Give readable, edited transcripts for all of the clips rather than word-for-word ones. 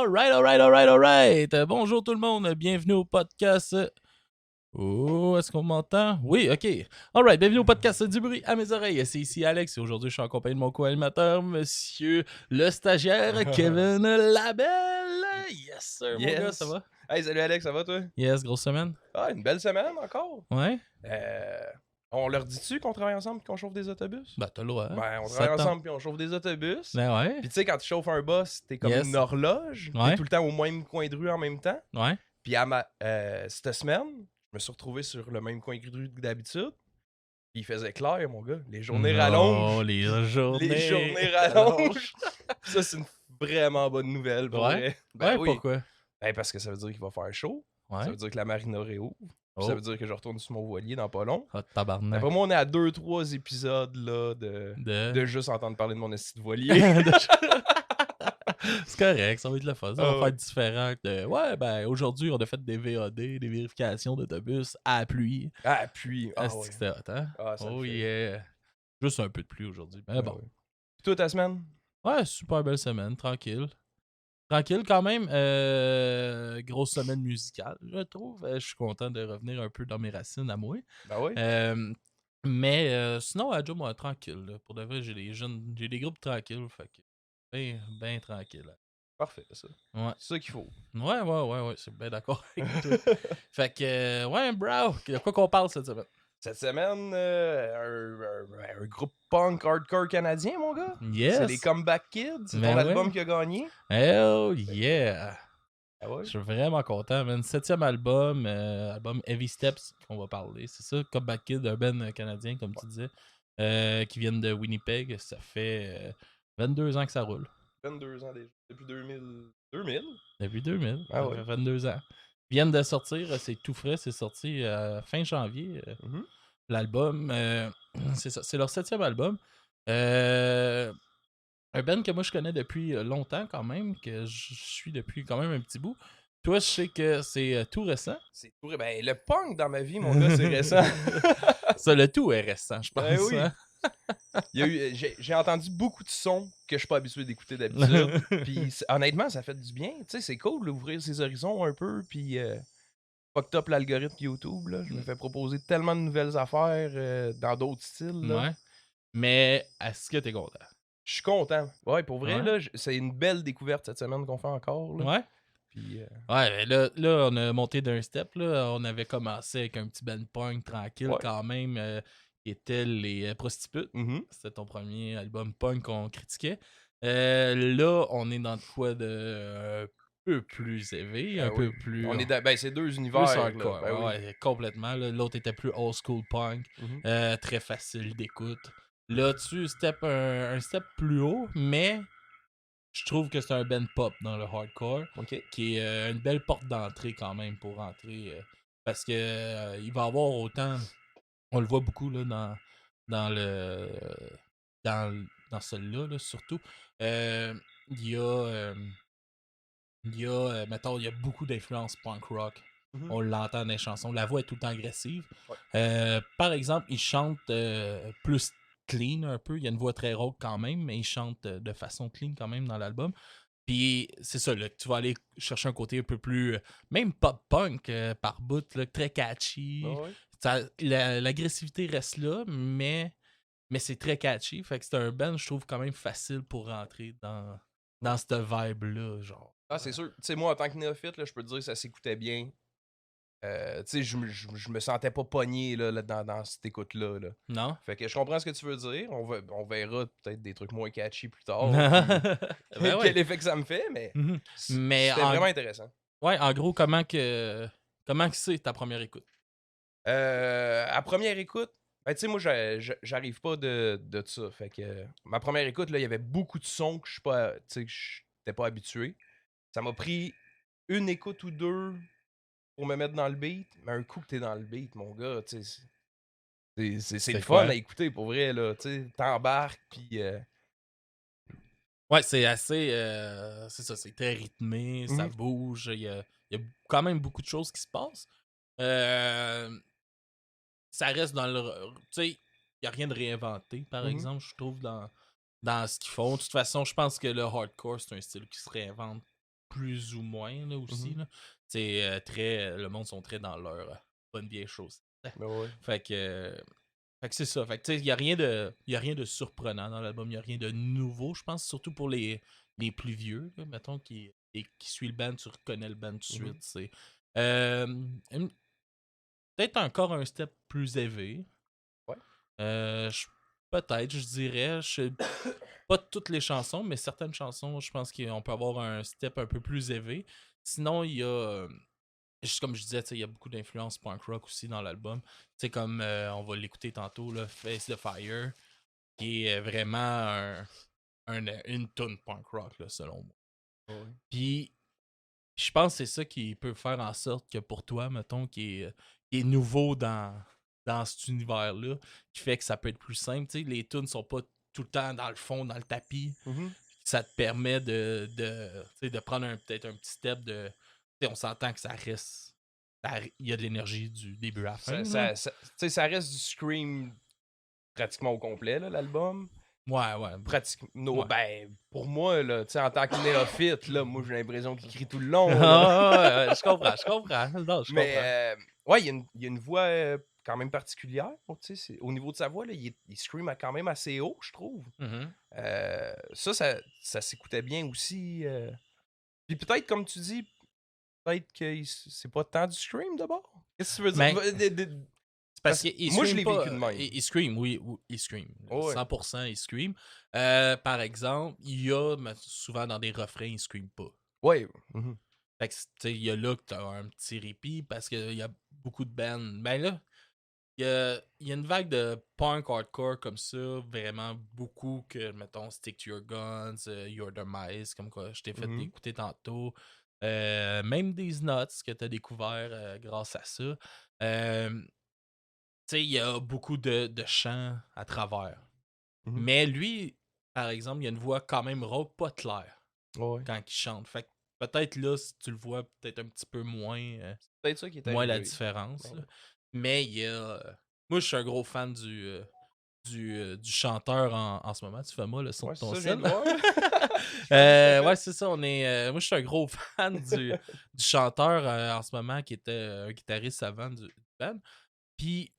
Alright. Bonjour tout le monde, bienvenue au podcast. Oh, est-ce qu'on m'entend? Oui, ok. Alright, bienvenue au podcast du bruit à mes oreilles. C'est ici Alex et aujourd'hui je suis en compagnie de mon co-animateur, monsieur le stagiaire Kevin Labelle. Yes, sir, mon gars, ça va? Hey, salut Alex, ça va toi? Yes, grosse semaine? Ah, une belle semaine encore. Ouais? On leur dit-tu qu'on travaille ensemble et qu'on chauffe des autobus? Ben, t'as le droit. Ben, on travaille ensemble puis on chauffe des autobus. Ben ouais. Puis tu sais, quand tu chauffes un bus, t'es comme Yes. une horloge. Ouais. T'es tout le temps au même coin de rue en même temps. Ouais. Puis cette semaine, je me suis retrouvé sur le même coin de rue que d'habitude. Puis il faisait clair, mon gars. Les journées rallongent. Oh, les journées. Les journées rallongent. Ça, c'est une vraiment bonne nouvelle pour Ouais? vrai. Ben Ouais, oui. pourquoi? Ben, parce que ça veut dire qu'il va faire chaud. Ouais. Ça veut dire que la marina réouvre. Oh. Ça veut dire que je retourne sur mon voilier dans pas long. Ah, tabarnak. Après moi, on est à 2-3 épisodes là, de juste entendre parler de mon esti de voilier. C'est correct, ça va être le fun. Ça va Ah faire différent. Ouais, ben aujourd'hui, on a fait des VAD, des vérifications d'autobus à pluie. Ah, puis. Ah, Est-ce ouais. que c'était hot, hein? Ah, ça Oh le fait. yeah. Juste un peu de pluie aujourd'hui. Mais Ah, bon. ouais. Puis toi, ta semaine? Ouais, super belle semaine, tranquille. Tranquille quand même. Grosse semaine musicale, je trouve. Je suis content de revenir un peu dans mes racines à moi. Ben oui. Mais sinon, à job, moi, tranquille. Là. Pour de vrai, j'ai des groupes tranquilles. Fait que ben tranquille. Parfait, ça. Ouais. C'est ça qu'il faut. Ouais, c'est bien d'accord avec toi. Fait que, ouais, bro, de quoi qu'on parle cette semaine? Cette semaine, un groupe punk hardcore canadien, mon gars. Yes! C'est les Comeback Kids. C'est Ben ton ouais. album qui a gagné. Hell yeah! Ah ouais? Je suis vraiment content, man. 7e album, album Heavy Steps, qu'on va parler. C'est ça, Comeback Kid, un band canadien, comme tu disais, qui viennent de Winnipeg. Ça fait 22 ans que ça roule. 22 ans déjà. Depuis 2000. 2000? Depuis 2000. Ah Ça ouais. fait 22 ans. Ils viennent de sortir, c'est tout frais, c'est sorti fin janvier. Mhm. L'album, c'est ça, c'est leur 7e album. Un band que moi je connais depuis longtemps quand même, que je suis depuis quand même un petit bout. Toi, je sais que c'est tout récent. C'est tout. Ben, le punk dans ma vie, mon gars, c'est récent. Ça, le tout est récent, je pense. Ben oui. Hein? J'ai entendu beaucoup de sons que je suis pas habitué d'écouter d'habitude. Puis honnêtement, ça fait du bien. Tu sais, c'est cool d'ouvrir ses horizons un peu. Puis fucked up l'algorithme YouTube. Là. Je me fais proposer tellement de nouvelles affaires dans d'autres styles. Là. Ouais. Mais est-ce que t'es content? Je suis content. Ouais, pour vrai, Ouais. là, c'est une belle découverte cette semaine qu'on fait encore. Là. Ouais. Puis, Ouais, là, on a monté d'un step. Là. On avait commencé avec un petit band punk tranquille Ouais. quand même, qui était les Prostitutes. C'était ton premier album punk qu'on critiquait. Là, on est dans de quoi de un peu plus élevé, un peu plus. On est ben, c'est deux univers. Plus hardcore, là. Ben ouais, complètement. Là. L'autre était plus old school punk, Mhm. très facile d'écoute. Là, tu step un step plus haut, mais je trouve que c'est un band pop dans le hardcore, OK. qui est une belle porte d'entrée quand même pour rentrer. Parce que il va y avoir autant. On le voit beaucoup là, dans le. Dans celui-là, là, surtout. Il y a. Mettons, il y a beaucoup d'influence punk rock. Mhm. On l'entend dans les chansons. La voix est tout le temps agressive. Ouais. Par exemple, il chante plus clean un peu. Il y a une voix très rauque quand même, mais il chante de façon clean quand même dans l'album. Puis c'est ça, là, tu vas aller chercher un côté un peu plus, même pop-punk par bout, là, très catchy. Ah ouais. L'agressivité reste là, mais c'est très catchy. Fait que c'est un band, je trouve, quand même facile pour rentrer dans cette vibe-là, genre. Ah, c'est sûr. Tu sais, moi, en tant que néophyte, là, je peux te dire que ça s'écoutait bien. Tu sais, je me sentais pas pogné là, dans cette écoute-là. Là. Non? Fait que je comprends ce que tu veux dire. On verra peut-être des trucs moins catchy plus tard. Ben ouais. Quel effet que ça me fait, mais Mais c'était vraiment intéressant. Ouais, en gros, comment que c'est ta première écoute? À première écoute, ben, tu sais, moi, j'arrive pas de ça. Fait que ma première écoute, là, il y avait beaucoup de sons que je n'étais pas habitué. Ça m'a pris une écoute ou deux pour me mettre dans le beat. Mais un coup que t'es dans le beat, mon gars, tu sais, c'est le fun à écouter, pour vrai, là. Tu sais, t'embarques, puis... Ouais, c'est assez... c'est ça, c'est très rythmé, ça bouge, il y a quand même beaucoup de choses qui se passent. Ça reste dans le... Tu sais, il n'y a rien de réinventé, par exemple, je trouve, dans ce qu'ils font. De toute façon, je pense que le hardcore, c'est un style qui se réinvente plus ou moins là, aussi. Là. C'est très. Le monde sont très dans leur bonne vieille chose. Ben ouais. Fait que c'est ça. Fait que tu sais, il y a rien de surprenant dans l'album. Il n'y a rien de nouveau, je pense. Surtout pour les plus vieux, là, mettons, qui suit le band, tu reconnais le band tout de suite. C'est euh, peut-être encore un step plus élevé. Ouais. Peut-être, je dirais. Pas toutes les chansons, mais certaines chansons, je pense qu'on peut avoir un step un peu plus élevé. Sinon, il y a. Juste comme je disais, il y a beaucoup d'influence punk rock aussi dans l'album. Comme on va l'écouter tantôt, là, Face the Fire, qui est vraiment une tune punk rock, là, selon moi. Ouais. Puis, je pense que c'est ça qui peut faire en sorte que pour toi, mettons, qui est nouveau dans cet univers-là, qui fait que ça peut être plus simple. T'sais, les tunes sont pas tout le temps dans le fond, dans le tapis. Ça te permet de prendre peut-être un petit step de. On s'entend que ça reste. Il y a de l'énergie du début à la fin. Ça reste du Scream pratiquement au complet, là, l'album. Ouais. Pratiquement. Ouais. Ben, pour moi, là, en tant que néophyte, là, moi, j'ai l'impression qu'il crie tout le long. Je comprends. Non, je comprends. Mais, ouais, il y a une voix quand même particulière. Au niveau de sa voix, là, il scream quand même assez haut, je trouve. Ça s'écoutait bien aussi. Puis peut-être, comme tu dis, peut-être que c'est pas tant du scream d'abord. Qu'est-ce que tu veux dire? Parce qu'il moi, je scream l'ai pas, vécu de même. Il scream, oui, il scream. Oh, ouais. 100% il scream. Par exemple, il y a souvent dans des refrains, il scream pas. Ouais. Fait que, tu sais, il y a là que t'as un petit répit parce qu'il y a beaucoup de bands. Ben là, il y a une vague de punk hardcore comme ça, vraiment beaucoup que, mettons, Stick to Your Guns, Your Demise, comme quoi je t'ai fait écouter tantôt. Même These Nuts que t'as découvert grâce à ça. Tu sais, il y a beaucoup de chants à travers. Mais lui, par exemple, il a une voix quand même rauque, pas claire quand il chante. Fait que peut-être là, si tu le vois, peut-être un petit peu moins, peut-être ça qui est moins la arrivé. différence. Là. Mais il y a. Moi, je suis un gros fan du chanteur en ce moment. Tu fais moi le son de ton ça, sel. Ouais, c'est ça. Moi, je suis un gros fan du chanteur en ce moment qui était un guitariste avant du band. Puis.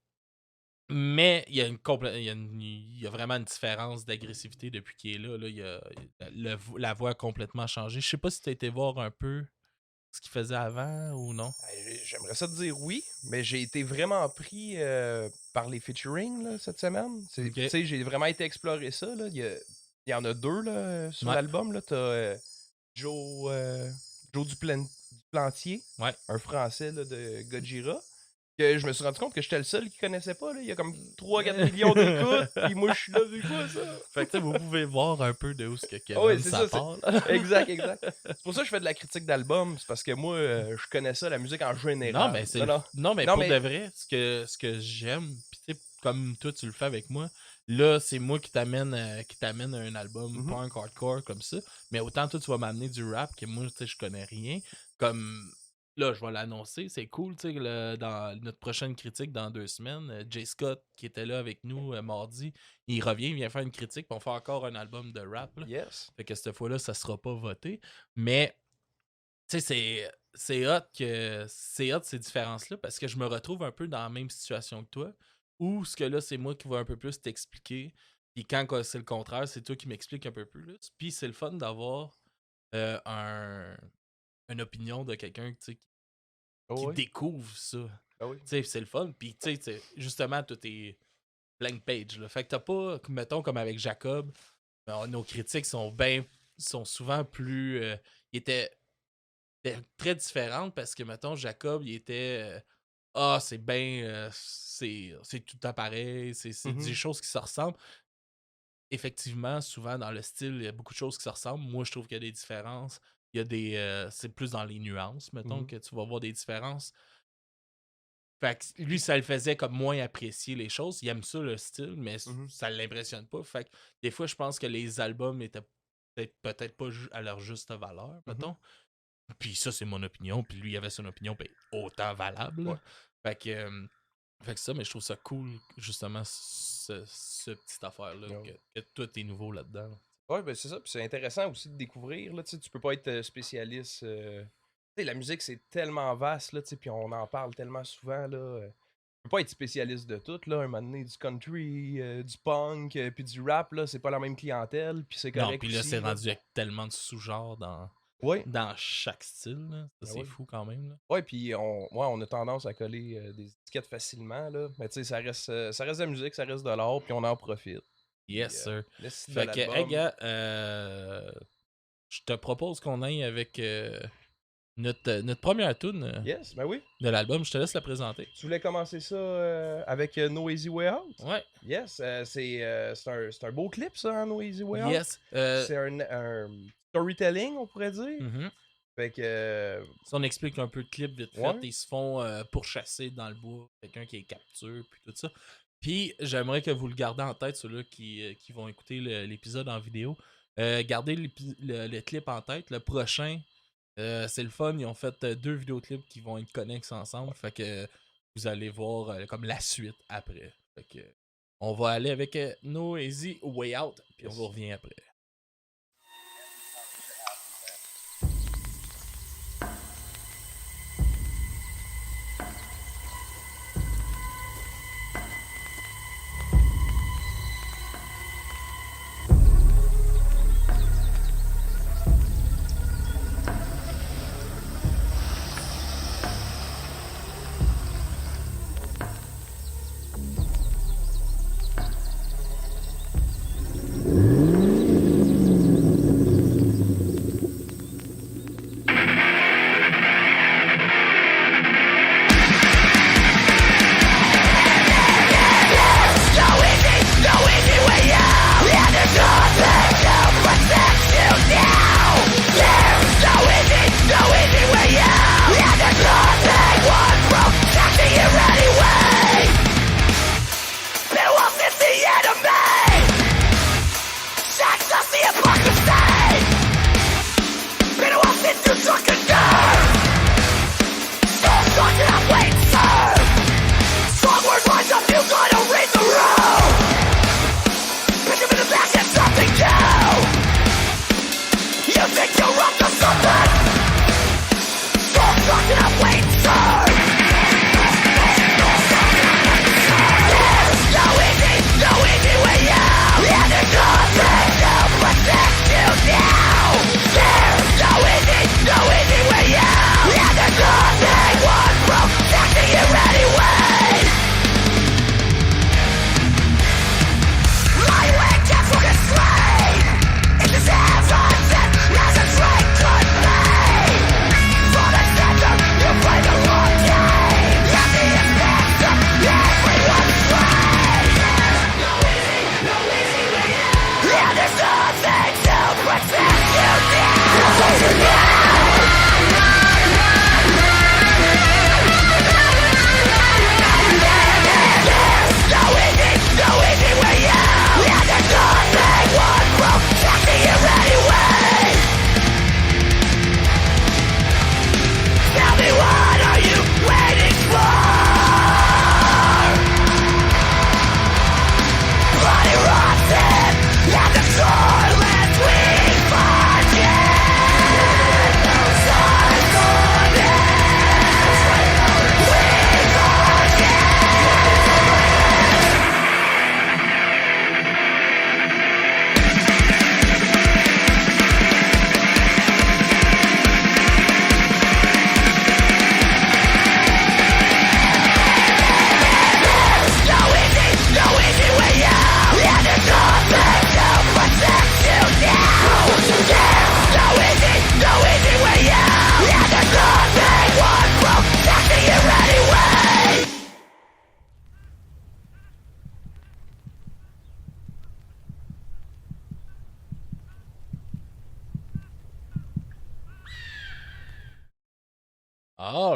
Mais il y a vraiment une différence d'agressivité depuis qu'il est là. La voix a complètement changé. Je sais pas si tu as été voir un peu ce qu'il faisait avant ou non. J'aimerais ça te dire oui, mais j'ai été vraiment pris par les featuring là, cette semaine. Ok. J'ai vraiment été explorer ça. Là. Il y en a deux là, sur Ouais. l'album. T'as Joe Duplantier, Ouais. un Français là, de Gojira. Que je me suis rendu compte que j'étais le seul qui connaissait pas. Là. Il y a comme 3-4 millions d'écoutes, puis moi je suis là, c'est quoi ça? Fait que vous pouvez voir un peu de où ce que Kevin ouais, c'est ça ça, parle. Exact. C'est pour ça que je fais de la critique d'album. C'est parce que moi, je connais ça, la musique en général. Non, mais pour de vrai, ce que j'aime, pis tu sais, comme toi tu le fais avec moi, là, c'est moi qui t'amène un album punk hardcore comme ça. Mais autant toi, tu vas m'amener du rap que moi, tu sais, je connais rien. Comme là, je vais l'annoncer, c'est cool, tu sais, dans notre prochaine critique dans 2 semaines, Jay Scott, qui était là avec nous mardi, il revient, il vient faire une critique, puis on fait encore un album de rap. Là. Yes. Fait que cette fois-là, ça sera pas voté. Mais tu sais, c'est hot ces différences-là parce que je me retrouve un peu dans la même situation que toi. Ou ce que là, c'est moi qui vais un peu plus t'expliquer. Puis quand c'est le contraire, c'est toi qui m'expliques un peu plus. Puis c'est le fun d'avoir une opinion de quelqu'un qui découvre ça. Tu sais, c'est le fun. Puis tu sais, justement, tout est blank page. Là. Fait que t'as pas, mettons, comme avec Jacob, nos critiques sont souvent plus. Ils étaient très différentes parce que, mettons, Jacob, il était. C'est bien. C'est tout à pareil. C'est des choses qui se ressemblent. Effectivement, souvent dans le style, il y a beaucoup de choses qui se ressemblent. Moi, je trouve qu'il y a des différences. Il y a des. C'est plus dans les nuances, mettons, que tu vas voir des différences. Fait que lui, ça le faisait comme moins apprécier les choses. Il aime ça, le style, mais ça l'impressionne pas. Fait que des fois, je pense que les albums étaient peut-être pas à leur juste valeur, mettons. Puis ça, c'est mon opinion. Puis lui, il avait son opinion autant valable. Ouais. Fait que ça, mais je trouve ça cool, justement, ce petite affaire-là, que toi, t'es nouveau là-dedans. Ouais, ben c'est ça. Puis c'est intéressant aussi de découvrir. Là, tu sais, tu peux pas être spécialiste. Tu sais, la musique, c'est tellement vaste, là, tu sais, puis on en parle tellement souvent. Là, tu peux pas être spécialiste de tout. Là, un moment donné, du country, du punk, puis du rap, là, c'est pas la même clientèle. Puis c'est Non, correct puis là, aussi. c'est Là. rendu avec tellement de sous-genres Ouais, dans chaque style. Là. Ça, ben c'est oui. fou quand même. Là. Ouais, puis on a tendance à coller des étiquettes facilement, là. Mais tu sais, ça reste de la musique, ça reste de l'art, puis on en profite. Yes, Puis, sir. le style de Fait que, hey, l'album. gars, je te propose qu'on aille avec notre première tune Yes, ben oui. de l'album. Je te laisse la présenter. Tu voulais commencer ça avec No Easy Way Out? Ouais. Yes, c'est un beau clip, ça, hein, No Easy Way Out. Yes. C'est un storytelling, on pourrait dire. Mhm. Fait que. Ça, on explique un peu de clip vite fait. Ouais. Ils se font pourchasser dans le bois. Quelqu'un qui est capture, puis tout ça. Puis, j'aimerais que vous le gardez en tête, ceux-là qui vont écouter l'épisode en vidéo. Gardez le clip en tête. Le prochain, c'est le fun. Ils ont fait 2 vidéoclips qui vont être connexes ensemble. Fait que vous allez voir comme la suite après. Fait que on va aller avec No Easy Way Out. Puis on vous revient après.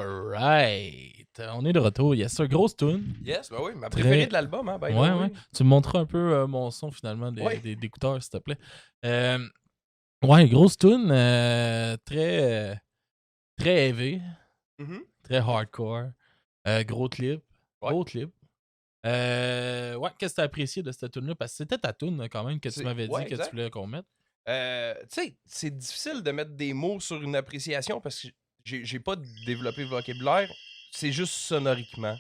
Alright. On est de retour. Yes, c'est une grosse tune. Yes, ben oui, ma Très- préférée de l'album, hein, by the Ouais, way. ouais. Tu me montreras un peu mon son finalement Ouais. d'écouteurs, s'il te plaît. Ouais, grosse tune. Très heavy. Mhm. Très hardcore. Gros clip. Ouais. Gros clip. Ouais, qu'est-ce que tu as apprécié de cette tune-là? Parce que c'était ta tune quand même que tu C'est- m'avais dit ouais, que tu exact. voulais qu'on mette. Tu sais, c'est difficile de mettre des mots sur une appréciation parce que j'ai pas développé le vocabulaire. C'est juste sonoriquement.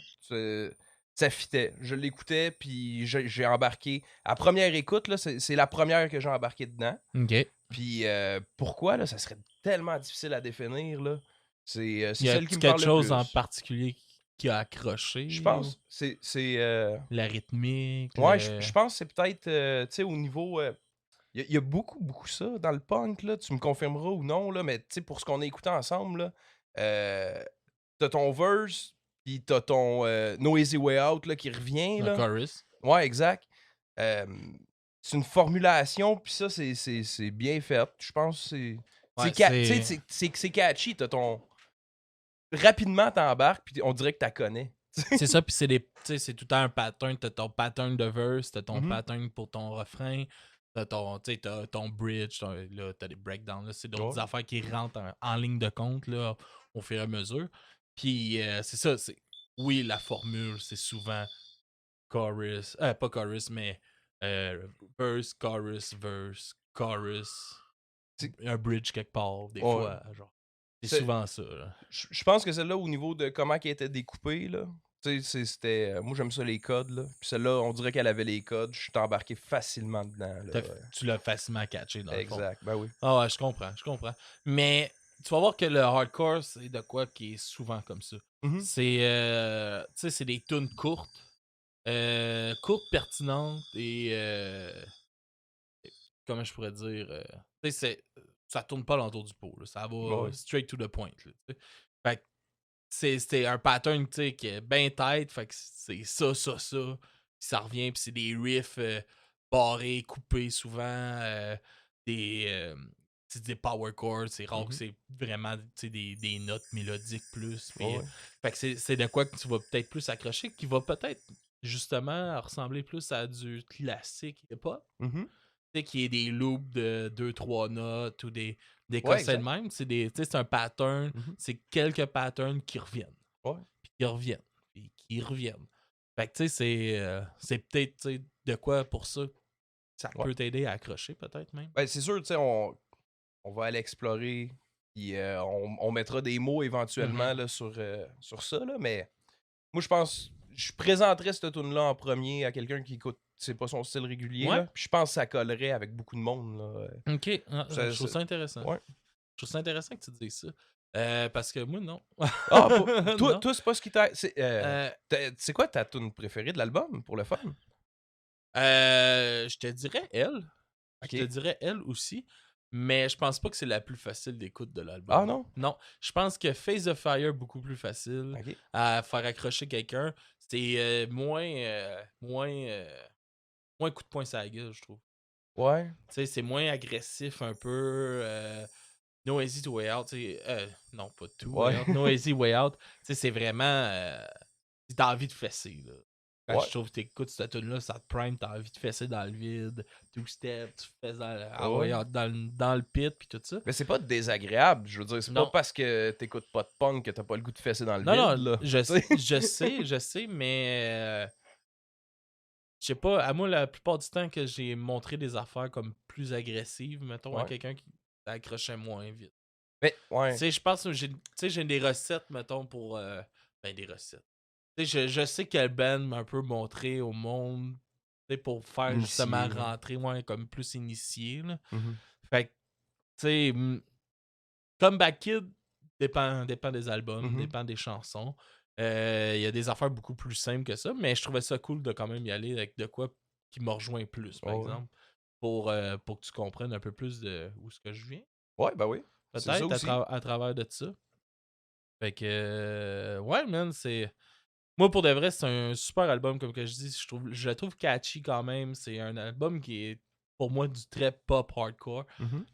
Ça fitait. Je l'écoutais, puis j'ai embarqué. À première écoute, là, c'est la première que j'ai embarqué dedans. OK. Puis pourquoi, là, ça serait tellement difficile à définir, là. C'est Y celle qui a-tu me quelque parle le chose en plus. particulier qui a Je accroché? pense, La rythmique, ouais, je pense que c'est peut-être, tu sais, au niveau... Il y a beaucoup, beaucoup ça dans le punk, là. Tu me confirmeras ou non, là, mais tu sais, pour ce qu'on a écouté ensemble, là, t'as ton verse, puis t'as ton No Easy Way Out là, qui revient, le là. chorus. Ouais, exact. C'est une formulation, puis ça, c'est bien fait. Je pense que c'est... Ouais, Tu sais, c'est catchy. T'as ton... Rapidement, t'embarques, puis on dirait que t'as connais. c'est ça, puis c'est des. Tu sais, c'est tout le temps un pattern. T'as ton pattern de verse, t'as ton Mhm. pattern pour ton refrain, t'as ton, tu sais, t'as ton bridge, là, t'as des breakdowns. Là, c'est d'autres Ouais. affaires qui rentrent en ligne de compte là, au fur et à mesure. Puis c'est ça, c'est. Oui, la formule, c'est souvent chorus. Pas chorus, mais verse, chorus, C'est- un bridge quelque part, des Ouais. fois. Genre. C'est C'est- souvent ça. Là. Je pense que celle-là, au niveau de comment elle était découpée, là, tu sais, c'était... moi, j'aime ça, les codes, là. Puis celle-là, on dirait qu'elle avait les codes. Je suis embarqué facilement dedans, là. Tu l'as facilement catché dans le fond. Exact, ben oui. Ah ouais, je comprends, je comprends. Mais tu vas voir que le hardcore, c'est de quoi qui est souvent comme ça. Mhm. C'est, tu sais, c'est des tunes courtes, pertinentes et, comment je pourrais dire, tu sais, ça tourne pas l'entour du pot, là. Ça va Ouais. straight to the point, là, tu sais. Fait que c'est un pattern, tu sais, qui est bien tight, fait que c'est ça, puis ça revient, puis c'est des riffs barrés, coupés souvent, c'est des power chords, c'est rare que Mhm. c'est vraiment, tu sais, des notes mélodiques plus, puis, Ouais. fait que c'est de quoi que tu vas peut-être plus accrocher, qui va peut-être, justement, ressembler plus à du classique hip-hop, Mhm. tu sais, qui est des loops de 2-3 notes ou des Ouais, conseils de exact. même, c'est un pattern, Mhm. c'est quelques patterns qui reviennent Ouais. puis qui reviennent, puis qui reviennent. Fait que, tu sais, c'est peut-être, tu sais, de quoi pour ça, ça Ouais. peut t'aider à accrocher, peut-être même. Ben, c'est sûr, tu sais, on va aller explorer, puis on mettra des mots éventuellement Mhm. là, sur ça, là, mais moi, je pense, je présenterais cette tune-là en premier à quelqu'un qui écoute, c'est pas son style régulier, Ouais, là, puis je pense que ça collerait avec beaucoup de monde, là. ok, je trouve ça intéressant. Ouais. Je trouve ça intéressant que tu te dises ça. Parce que moi, non. Ah, Non. toi, c'est pas ce qui t'a... Euh, C'est quoi ta tune préférée de l'album, pour le fun? je te dirais elle. Je te OK. dirais elle aussi. Mais je pense pas que c'est la plus facile d'écoute de Ah l'album. non? Non, je pense que Face the Fire beaucoup plus facile OK. à faire accrocher quelqu'un. C'est moins coup de poing sur la gueule, je trouve. Ouais. Tu sais, c'est moins agressif un peu. No Easy to Way Out, tu sais, non, pas tout Way Ouais. Out. No Easy Way Out, tu sais, c'est vraiment. T'as envie de fesser, là. Quand Ouais. je trouve que t'écoutes cette tune-là, ça te prime, t'as envie de fesser dans le vide, two-step, tu fesses Ouais. dans le pit, puis tout ça. Mais c'est pas désagréable, je veux dire, c'est pas Non. parce que t'écoutes pas de punk que t'as pas le goût de fesser dans le Non, vide, non, là. je sais, mais je sais pas, à moi, la plupart du temps que j'ai montré des affaires comme plus agressives, mettons, à Ouais. quelqu'un qui accrochait moins vite. Mais, Tu ouais. sais, je pense que j'ai des recettes, mettons, pour. Ben, des recettes. Tu sais, je sais quel band m'a un peu montré au monde, tu sais, pour faire justement Initié, là. rentrer, ouais, comme plus initié, là. Mhm. Fait que, tu sais, Comeback Kid dépend des albums, Mhm. dépend des chansons. Il y a des affaires beaucoup plus simples que ça, mais je trouvais ça cool de quand même y aller avec de quoi qui me rejoint plus, par Ouais, ouais. exemple, pour que tu comprennes un peu plus de où ce que je viens, Ouais, ben oui. C'est ça peut-être, aussi. à travers de ça. Fait que, ouais, man, c'est. Moi, pour de vrai, c'est un super album, comme que je dis. Je le trouve catchy quand même. C'est un album qui est, pour moi, du très pop hardcore. Mhm.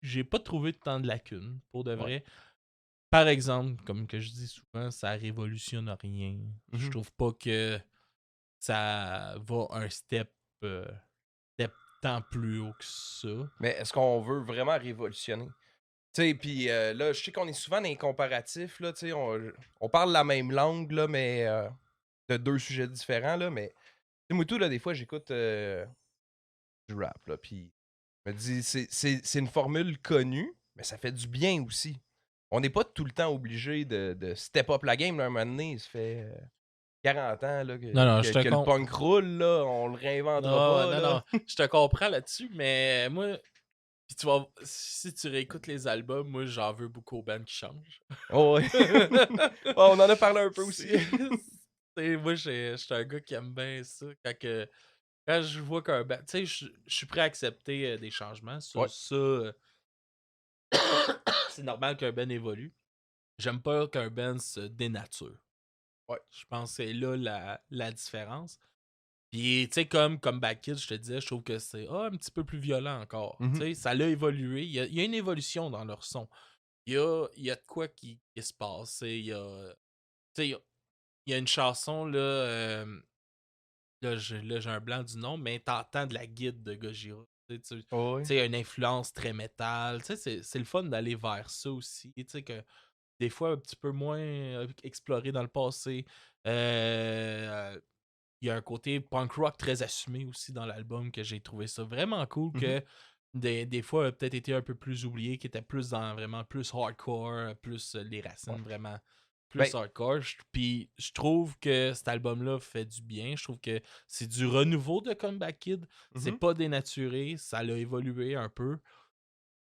J'ai pas trouvé tant de lacunes, pour de Ouais. vrai. Par exemple, comme que je dis souvent, ça révolutionne rien. Je Mhm. trouve pas que ça va un euh, step tant plus haut que ça. Mais est-ce qu'on veut vraiment révolutionner? Tu sais, puis là, je sais qu'on est souvent dans les comparatifs, là, tu sais, on parle la même langue, là, mais de deux sujets différents, là, mais... Tu sais, moi, tout, là, des fois, j'écoute... du rap, là. Puis, je me dis, c'est une formule connue, mais ça fait du bien aussi. On n'est pas tout le temps obligé de step up la game, là, un moment donné. Ça fait 40 ans là, Non, je te que le punk roule, là. On le réinventera pas, là. non, je te comprends là-dessus, mais moi, puis tu vas, si tu réécoutes les albums, moi, j'en veux beaucoup aux bands qui changent. Oh, ouais. On en a parlé un peu aussi. Moi, je suis un gars qui aime bien ça. Quand je vois qu'un band. Tu sais, je suis prêt à accepter des changements. Ouais. C'est normal qu'un band évolue. J'aime pas qu'un band se dénature. Ouais. Je pense que c'est là la différence. Puis, tu sais, comme Back Kids, je te disais, je trouve que c'est un petit peu plus violent encore. Tu sais, ça l'a évolué. Il y a une évolution dans leur son. Il y a de quoi qui se passe. Il y a, tu sais, il y a une chanson, là, là, j'ai un blanc du nom, mais t'entends de la guide de Gojira. Tu Oh, ouais. sais, une influence très métal. Tu sais, c'est le fun d'aller vers ça aussi. Tu sais, que des fois, un petit peu moins exploré dans le passé. Il y a un côté punk rock très assumé aussi dans l'album que j'ai trouvé ça vraiment cool que des fois a peut-être été un peu plus oublié, qui était plus dans vraiment plus hardcore, plus les racines vraiment Ben, plus hardcore. Puis je trouve que cet album-là fait du bien. Je trouve que c'est du renouveau de Comeback Kid. C'est pas dénaturé, ça l'a évolué un peu,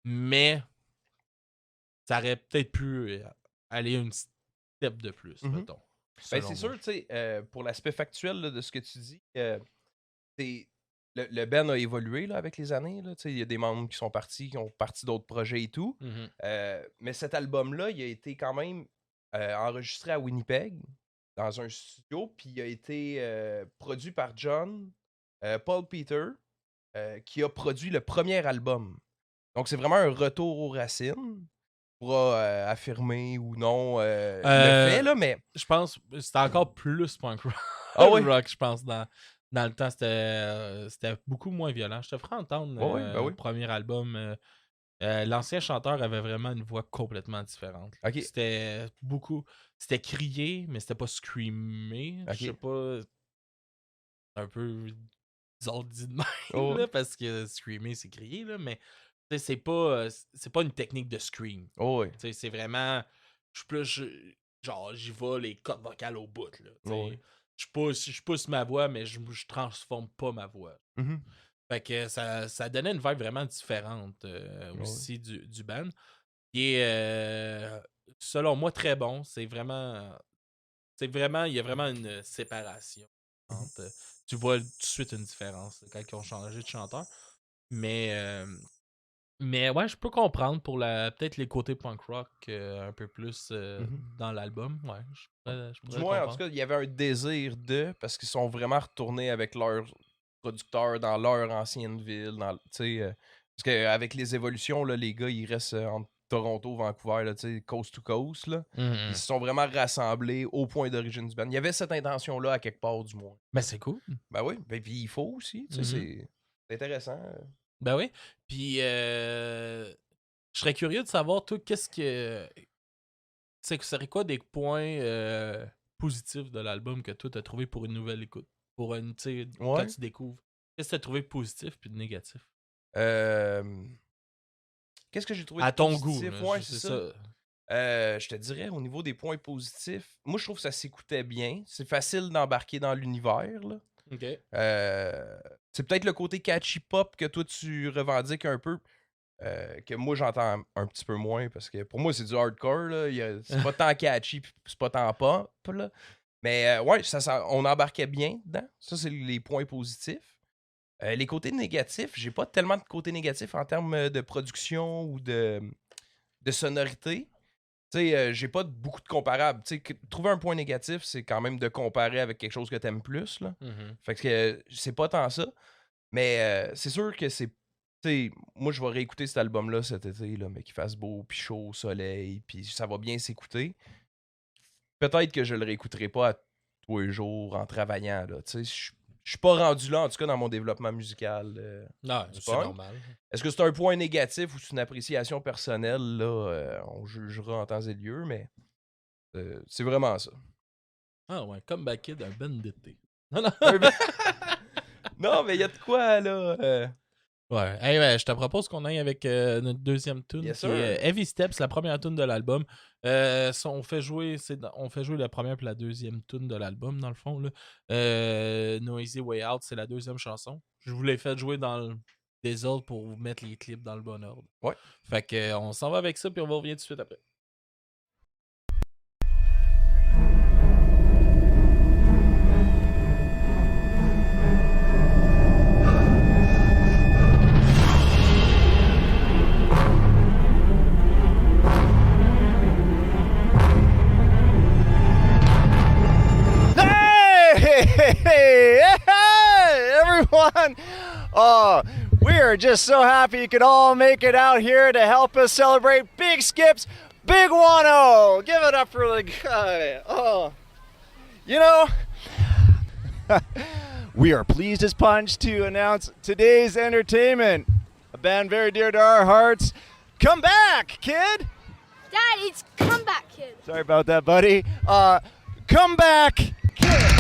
mais ça aurait peut-être pu aller une step de plus, mettons. ben, Selon c'est moi. sûr, tu sais, pour l'aspect factuel là, de ce que tu dis, le band a évolué là, avec les années. Là, tu sais, il y a des membres qui sont partis, qui ont parti d'autres projets et tout. Mais cet album-là, il a été quand même enregistré à Winnipeg, dans un studio, puis il a été produit par John Paul Peter, qui a produit le premier album. Donc, c'est vraiment un retour aux racines. On pourra affirmer ou non le fait, là, mais... Je pense que c'était encore plus punk rock, Ah ouais? je pense. Dans le temps, c'était beaucoup moins violent. Je te ferai entendre Ouais, ben le oui. premier album. L'ancien chanteur avait vraiment une voix complètement différente. OK. C'était crié, mais c'était pas screamé. Je sais OK. pas, un peu bizarre dit de même, Oh, là, parce que screamer, c'est crier, là, mais tu sais, c'est pas une technique de scream. oh, ouais. Tu sais, c'est vraiment. Je suis plus. Genre, j'y vais les cordes vocales au bout, là. Tu Oh, sais. ouais. Je pousse ma voix, mais je transforme pas ma voix. Mhm. Fait que ça donnait une vibe vraiment différente Oh, ouais. aussi du band. Et selon moi, très bon. C'est vraiment. Il y a vraiment une séparation entre. Tu vois tout de suite une différence quand ils ont changé de chanteur. Mais ouais, je peux comprendre pour peut-être les côtés punk rock un peu plus dans l'album. Ouais, je Du pourrais moins, en tout comprendre. cas, il y avait un désir parce qu'ils sont vraiment retournés avec leurs producteurs dans leur ancienne ville. Parce qu'avec les évolutions, là, les gars, ils restent entre Toronto, Vancouver, là, coast to coast. Là. Ils se sont vraiment rassemblés au point d'origine du band. Il y avait cette intention-là à quelque part, du moins. Mais c'est cool. Ben oui, ben, puis il faut aussi. C'est intéressant. Ben oui. Puis, je serais curieux de savoir, toi, qu'est-ce que. Ce serait quoi des points positifs de l'album que toi, t'as trouvé pour une nouvelle écoute? Pour une, tu sais, quand Ouais. tu découvres. Qu'est-ce que t'as trouvé positif puis de négatif? Qu'est-ce que j'ai trouvé de À ton goût, positif? là, Ouais, c'est c'est ça. ça. Je te dirais, au niveau des points positifs, moi, je trouve que ça s'écoutait bien. C'est facile d'embarquer dans l'univers, là. OK. C'est peut-être le côté catchy pop que toi, tu revendiques un peu, que moi, j'entends un petit peu moins, parce que pour moi, c'est du hardcore, là. C'est pas tant catchy, pis c'est pas tant pop, là. Mais ouais, on embarquait bien dedans. Ça, c'est les points positifs. Les côtés négatifs, j'ai pas tellement de côtés négatifs en termes de production ou de sonorité. Tu sais, j'ai pas beaucoup de comparables. Tu sais, trouver un point négatif, c'est quand même de comparer avec quelque chose que t'aimes plus, là. Fait que c'est pas tant ça. Mais c'est sûr que c'est. Tu sais, moi, je vais réécouter cet album-là cet été, là, mais qu'il fasse beau, puis chaud, au soleil, puis ça va bien s'écouter. Peut-être que je le réécouterai pas à tous les jours en travaillant, là. Tu sais, je suis pas rendu là, en tout cas, dans mon développement musical Non, du c'est punk. normal. Est-ce que c'est un point négatif ou c'est une appréciation personnelle, là, on jugera en temps et lieu, mais c'est vraiment ça. Ah ouais, comme Back Kid, un band d'été. Non, non. Non, mais il y a de quoi, là. Ouais. Hey, ben, je te propose qu'on aille avec notre deuxième tune, Yes, qui est sir. Heavy Steps, la première tune de l'album. On fait jouer la première et la deuxième tune de l'album, dans le fond. Là. Noisy Way Out, c'est la deuxième chanson. Je vous l'ai fait jouer dans le désordre pour vous mettre les clips dans le bon ordre. Ouais. Fait que on s'en va avec ça, puis on va revenir tout de suite après. Hey, everyone! Oh, we are just so happy you could all make it out here to help us celebrate Big Skip's Big 1-0. Give it up for the guy. Oh, you know, we are pleased as punch to announce today's entertainment. A band very dear to our hearts. Come back, kid! Dad, it's Comeback Kid. Sorry about that, buddy. Come back, kid!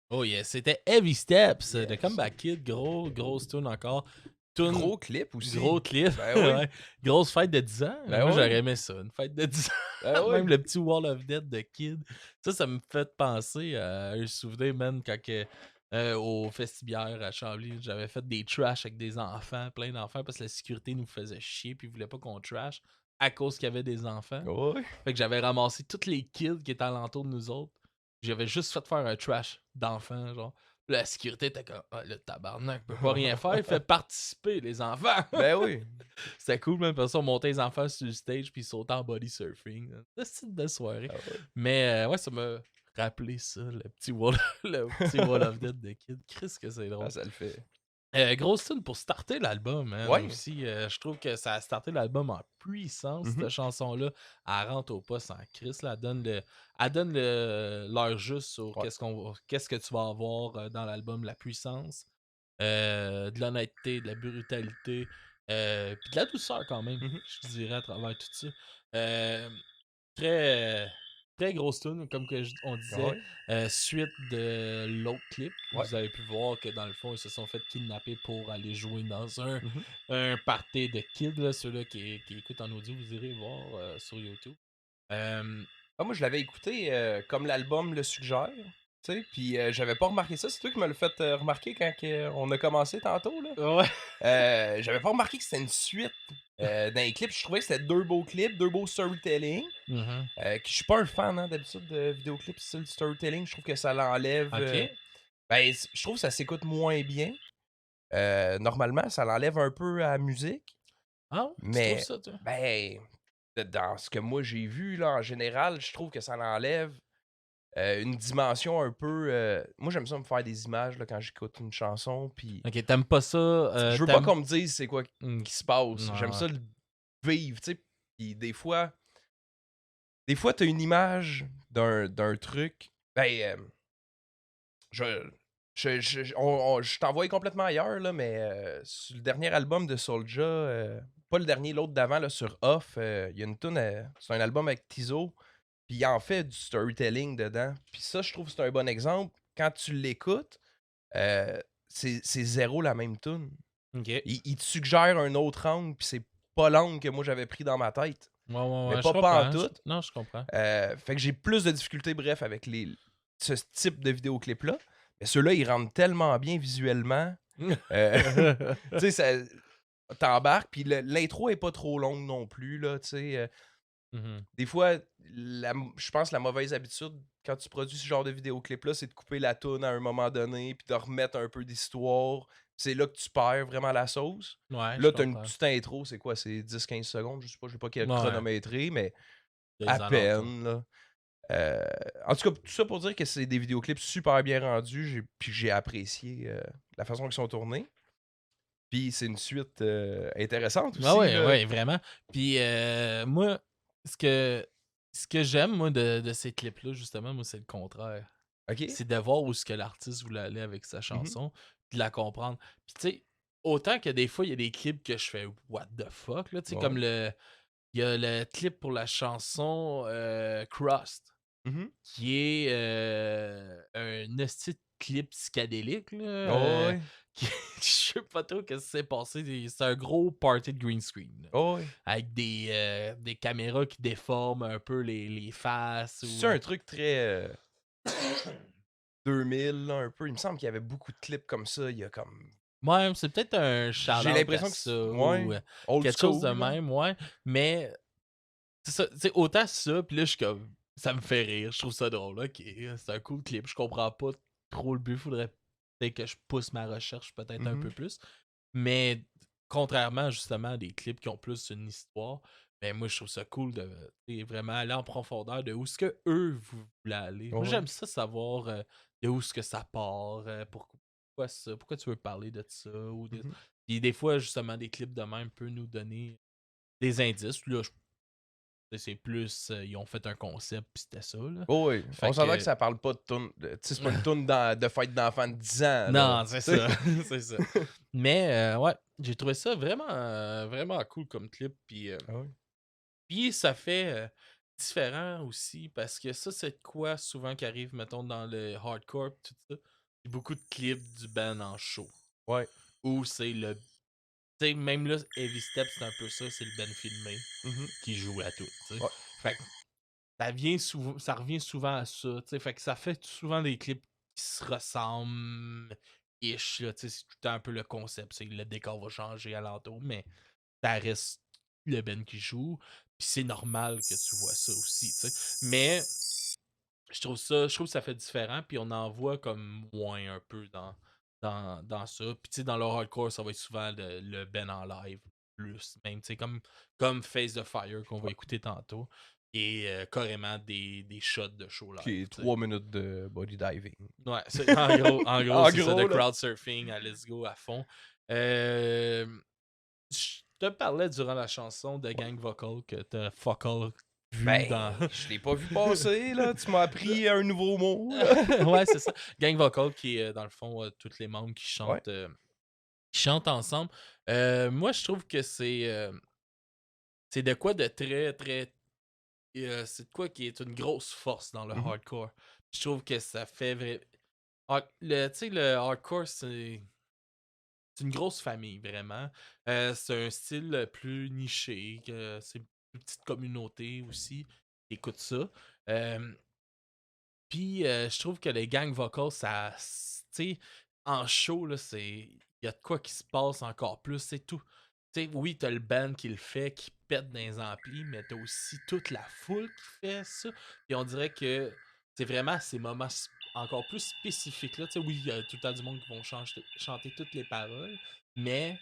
Oh yes, c'était Heavy Steps de Yes. Comeback Kid, grosse tune encore. Tune, Gros clip aussi. gros clip. Ben oui. Ouais. Grosse fête de 10 ans. Ben Moi, oui. j'aurais aimé ça, une fête de 10 ans. Ben oui. Même le petit Wall of Death de Kid. Ça me fait penser à un souvenir, man, quand au Festibière à Chambly, j'avais fait des trash avec des enfants, plein d'enfants, parce que la sécurité nous faisait chier puis ils voulaient pas qu'on trash. à cause qu'il y avait des enfants. Ouais. Fait que j'avais ramassé tous les kids qui étaient alentour de nous autres. J'avais juste fait faire un trash d'enfants, genre. Puis la sécurité était comme, ah, le tabarnak peut pas rien faire, il fait participer les enfants. Ben oui. C'était cool, même. Parce qu'on montait les enfants sur le stage, puis ils sautaient en body surfing. C'était une belle soirée. Ah ouais. Mais ouais, ça m'a rappelé ça, le petit Wall of Dead de Kid. Chris, que c'est drôle. Ah, ça le fait. Grosse tune pour starter l'album, hein, Ouais. aussi. Je trouve que ça a starté l'album en puissance, cette chanson-là. Elle rentre au poste en Chris, là, elle donne l'heure juste sur Ouais. qu'est-ce que tu vas avoir dans l'album, la puissance, de l'honnêteté, de la brutalité, puis de la douceur quand même, je dirais, à travers tout ça. Très, très grosse tune, comme que on disait. Ouais. Suite de l'autre clip, Ouais. vous avez pu voir que dans le fond, ils se sont fait kidnapper pour aller jouer dans un Mhm. party de kids. Là, ceux-là qui écoutent en audio, vous irez voir sur YouTube. Ah, moi, je l'avais écouté comme l'album le suggère. Tu sais, puis j'avais pas remarqué ça. C'est toi qui me l'as fait remarquer quand on a commencé tantôt. Là. Ouais. J'avais pas remarqué que c'était une suite dans les clips. Je trouvais que c'était 2 beaux clips, 2 beaux storytelling. Je suis pas un fan d'habitude de vidéoclips style storytelling. Je trouve que ça l'enlève. Ok. Je trouve que ça s'écoute moins bien. Normalement, ça l'enlève un peu à la musique. Ah, tu Mais trouves ça, toi? dans ce que moi j'ai vu, là, en général, je trouve que ça l'enlève une dimension un peu. Moi, j'aime ça me faire des images là, quand j'écoute une chanson. Puis Ok, t'aimes pas ça? je veux pas qu'on me dise c'est quoi Hmm. qui se passe. J'aime ça le vivre, tu sais. Puis des fois, t'as une image d'un truc. Je t'envoie complètement ailleurs, là, mais sur le dernier album de Soulja, pas le dernier, l'autre d'avant, là, sur Off, il y a une tune, c'est un album avec Tizo, puis il en fait du storytelling dedans. Puis ça, je trouve que c'est un bon exemple. Quand tu l'écoutes, c'est zéro la même tune. Ok. Il te suggère un autre angle, puis c'est pas l'angle que moi j'avais pris dans ma tête. Ouais, Mais je pas en comprends. tout. Non, je comprends. Fait que j'ai plus de difficultés, bref, avec ce type de vidéoclip-là. Mais ceux-là, ils rentrent tellement bien visuellement. Tu sais, t'embarques, puis l'intro est pas trop longue non plus, là, tu sais. Des fois, je pense que la mauvaise habitude, quand tu produis ce genre de vidéoclip-là, c'est de couper la toune à un moment donné, puis de remettre un peu d'histoire. C'est là que tu perds vraiment la sauce. Ouais, Là, t'as une petite intro, c'est quoi? C'est 10-15 secondes, je sais pas, je sais pas quel Ouais. chronométré, mais Des à alentours. peine, là. En tout cas, tout ça pour dire que c'est des vidéoclips super bien rendus, puis j'ai apprécié la façon qu'ils sont tournés. Puis c'est une suite intéressante aussi. Ah ouais, là. ouais, vraiment. Puis moi, ce que j'aime, moi, de ces clips-là, justement, moi, c'est le contraire. OK? C'est de voir où ce que l'artiste voulait aller avec sa chanson, puis de la comprendre. Puis tu sais, autant que des fois, il y a des clips que je fais « What the fuck? » là, tu sais, Ouais. comme il y a le clip pour la chanson Crust, Mhm. qui est un esti de clip psychédélique, là, Oh, ouais. je sais pas trop ce qui s'est passé. C'est un gros party de green screen, là, Oh, ouais. avec des caméras qui déforment un peu les faces. C'est un truc très 2000, là, un peu. Il me semble qu'il y avait beaucoup de clips comme ça. Il y a comme. Ouais, c'est peut-être un shout-out J'ai l'impression à que ça, c'est. ou Ouais. Old quelque school, chose de là. même, ouais. Mais c'est ça, tu sais, autant ça, puis là, je suis comme, ça me fait rire, je trouve ça drôle, ok, c'est un cool clip, je comprends pas trop le but, faudrait peut-être que je pousse ma recherche peut-être un peu plus. Mais contrairement justement à des clips qui ont plus une histoire, ben moi je trouve ça cool de vraiment aller en profondeur de où est-ce que eux voulaient aller. Moi Ouais. j'aime ça savoir de où est-ce que ça part, pourquoi tu veux parler de ça, ou puis des fois justement des clips de même peuvent nous donner des indices. Là, c'est plus ils ont fait un concept puis c'était ça là. Oh, oui. Fait On s'entend que- que ça parle pas de toune. Tu sais, c'est pas une toune de fête d'enfant de 10 ans. là. Non, c'est ça. C'est ça. Mais ouais, j'ai trouvé ça vraiment cool comme clip. Puis, Ah ouais. puis ça fait différent aussi parce que ça, c'est de quoi souvent qui arrive, mettons, dans le hardcore, tout ça. Il y a beaucoup de clips du band en show. Ouais. Où c'est le. Tu sais, même là, Heavy Step, c'est un peu ça, c'est le band filmé Mhm. qui joue à tout. Tu sais. Ouais. Fait que ça revient souvent à ça. Tu sais. Fait que ça fait souvent des clips qui se ressemblent. Ish, là, c'est tout le temps un peu le concept. C'est que le décor va changer alentour, mais ça reste le Ben qui joue. Puis c'est normal que tu vois ça aussi, tu sais. Mais je trouve que ça fait différent, puis on en voit comme moins un peu dans ça. Puis tu sais, dans le hardcore, ça va être souvent le Ben en live, plus même, tu sais, comme Face the Fire qu'on va écouter tantôt, et carrément des shots de show live. Qui est tu sais. 3 minutes de body diving. Ouais, en gros, En c'est ça, gros, de là. crowd surfing à Let's Go à fond. Je te parlais durant la chanson de Gang Vocal que t'as fuck all vu Ben, dans. je l'ai pas vu passer, là. Tu m'as appris un nouveau mot, là. Ouais, c'est ça. Gang Vocal qui est dans le fond tous les membres Ouais. qui chantent ensemble. Moi, je trouve que c'est de quoi de très, très. C'est de quoi qui est une grosse force dans le Mhm. hardcore. Je trouve que ça fait vrai. Tu sais, le hardcore, c'est une grosse famille, vraiment. C'est un style plus niché, c'est une plus petite communauté aussi qui écoute ça. Puis je trouve que les gangs vocals, tu sais, en show, là, il y a de quoi qui se passe encore plus. C'est tout. Tu sais, oui, t'as le band qui le fait, qui pète dans les amplis, mais t'as aussi toute la foule qui fait ça. Et on dirait que c'est vraiment ces moments encore plus spécifiques là. Tu sais, oui, il y a tout le temps du monde qui vont chanter toutes les paroles, mais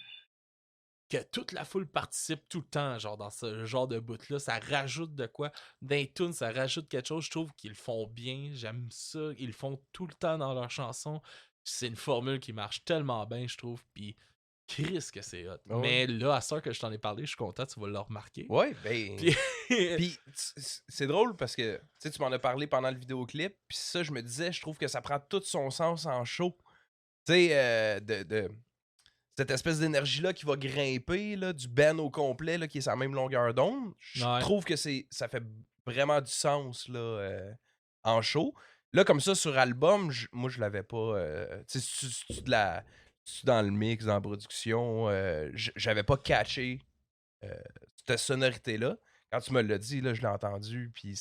que toute la foule participe tout le temps, genre dans ce genre de bout-là, ça rajoute de quoi. Dans les tunes, ça rajoute quelque chose. Je trouve qu'ils le font bien, j'aime ça. Ils le font tout le temps dans leurs chansons. C'est une formule qui marche tellement bien, je trouve. Puis, Chris que c'est hot. Ah ouais. Mais là, à ça que je t'en ai parlé, je suis content, tu vas le remarquer. Ouais, ben. Puis, Puis c'est drôle parce que tu m'en as parlé pendant le vidéoclip, puis ça, je me disais, je trouve que ça prend tout son sens en show. Tu sais, de cette espèce d'énergie-là qui va grimper, là, du band au complet, là, qui est sur la même longueur d'onde. Je Ouais. trouve que ça fait vraiment du sens là, en show. Là, comme ça, sur album, moi, je l'avais pas. Tu sais, c'est dans le mix, dans la production, j'avais pas catché cette sonorité-là. Quand tu me l'as dit, là, je l'ai entendu. Puis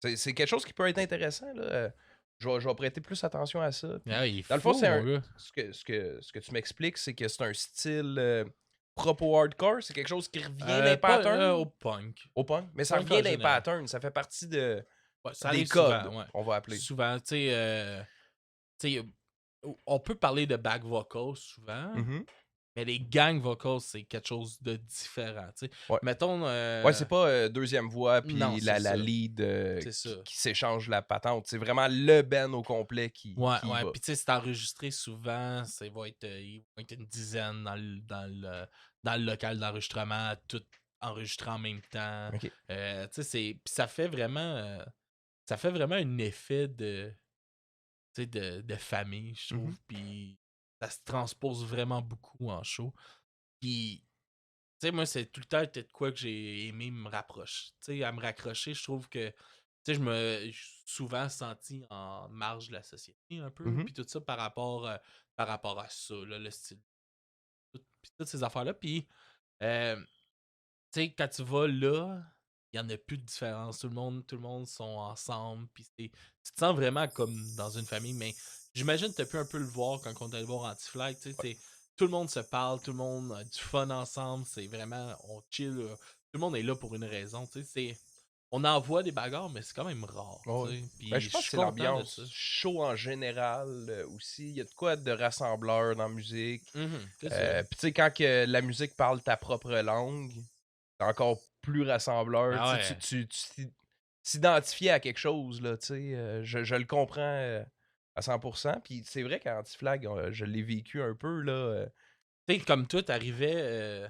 c'est quelque chose qui peut être intéressant. Là. Je vais prêter plus attention à ça. Puis, il est dans le fond, fou, c'est mon un. gars. Ce que tu m'expliques, c'est que c'est un style propre au hardcore. C'est quelque chose qui revient dans les Pas, patterns. au punk. Au punk. Mais ça Punk revient en dans les général. patterns. Ça fait partie Ouais, ça des arrive codes, souvent, ouais. on va appeler. Souvent, tu sais, on peut parler de back vocals souvent, Mhm. mais les gang vocals, c'est quelque chose de différent, tu sais. Ouais. Mettons... Ouais, c'est pas deuxième voix puis non, c'est la ça. lead C'est ça. qui s'échange la patente. C'est vraiment le band au complet qui Ouais, y ouais. va. Puis tu sais, c'est enregistré souvent, il va être une dizaine dans le local d'enregistrement, tout enregistré en même temps. Ok. Tu sais, puis ça fait vraiment un effet de famille, je trouve. Mhm. Puis ça se transpose vraiment beaucoup en show. Puis, tu sais, moi, c'est tout le temps peut-être quoi que j'ai aimé me rapprocher. Tu sais, à me raccrocher, je trouve que, tu sais, je me suis souvent senti en marge de la société un peu. Mhm. Puis tout ça par rapport à ça, là, le style. Puis toutes ces affaires-là. Puis, tu sais, quand tu vas là, il n'y en a plus de différence. Tout le monde sont ensemble. Puis tu te sens vraiment comme dans une famille. Mais j'imagine que tu as pu un peu le voir quand on est allé voir Anti-Flag. Tu sais, tout le monde se parle, tout le monde a du fun ensemble. C'est vraiment, on chill. Tout le monde est là pour une raison. Tu sais, on en voit des bagarres, mais c'est quand même rare. Ouais. Tu sais. Puis Ben, je pense que c'est suis content de l'ambiance ça. show en général aussi. Il y a de quoi de rassembleur dans la musique. C'est ça. Puis tu sais, quand que la musique parle ta propre langue, c'est encore plus rassembleur. Ah Tu sais, ouais. tu s'identifier à quelque chose, là, tu sais. Je le comprends à 100%. Puis c'est vrai qu'Anti-Flag, je l'ai vécu un peu, là. Tu sais, comme toi, t'arrivais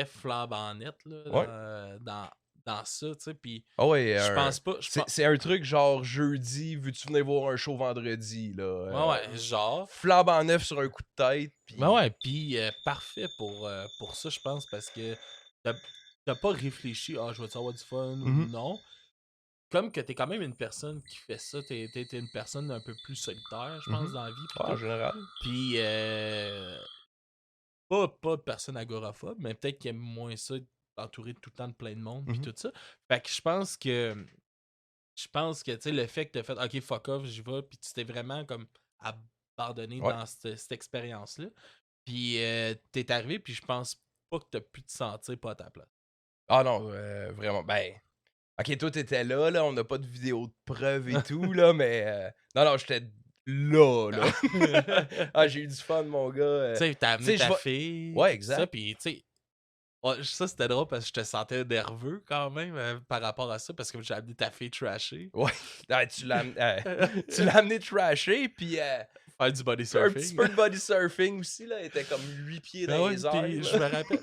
flambant net là, Ouais. dans ça, tu sais, puis Ah ouais, je pense pas... c'est un truc genre jeudi, veux-tu venir voir un show vendredi, là? Ouais, genre... Flambant neuf sur un coup de tête. Puis... Ben ouais, puis parfait pour ça, je pense, parce que t'as pas réfléchi, je vais-tu avoir du fun ou Mhm. non. Comme que t'es quand même une personne qui fait ça, t'es une personne un peu plus solitaire, je pense, Mhm. dans la vie. Ouais, en général. Puis, pas de personne agoraphobe, mais peut-être qu'il aime moins ça, entouré tout le temps de plein de monde, puis Mhm. tout ça. Fait que je pense que, tu sais, le fait que t'as fait, OK, fuck off, j'y vais, puis tu t'es vraiment comme abandonné Ouais. dans cette expérience-là. Puis t'es arrivé, puis je pense pas que t'as pu te sentir pas à ta place. Ah non, vraiment, ben... Ok, toi, t'étais là, on n'a pas de vidéo de preuve et tout, là, mais... non, j'étais là. Ah, j'ai eu du fun, mon gars. Tu sais, t'as Tu sais, amené je ta vais... fille, Ouais, tout ça, exact. puis tu sais, ouais, ça c'était drôle parce que je te sentais nerveux quand même par rapport à ça, parce que j'ai amené ta fille trashée. Ouais, ah, tu l'as amené trasher, puis Faire du body un surfing. petit peu de body surfing aussi, là. Il était comme 8 pieds Ah dans ouais, les airs. puis là.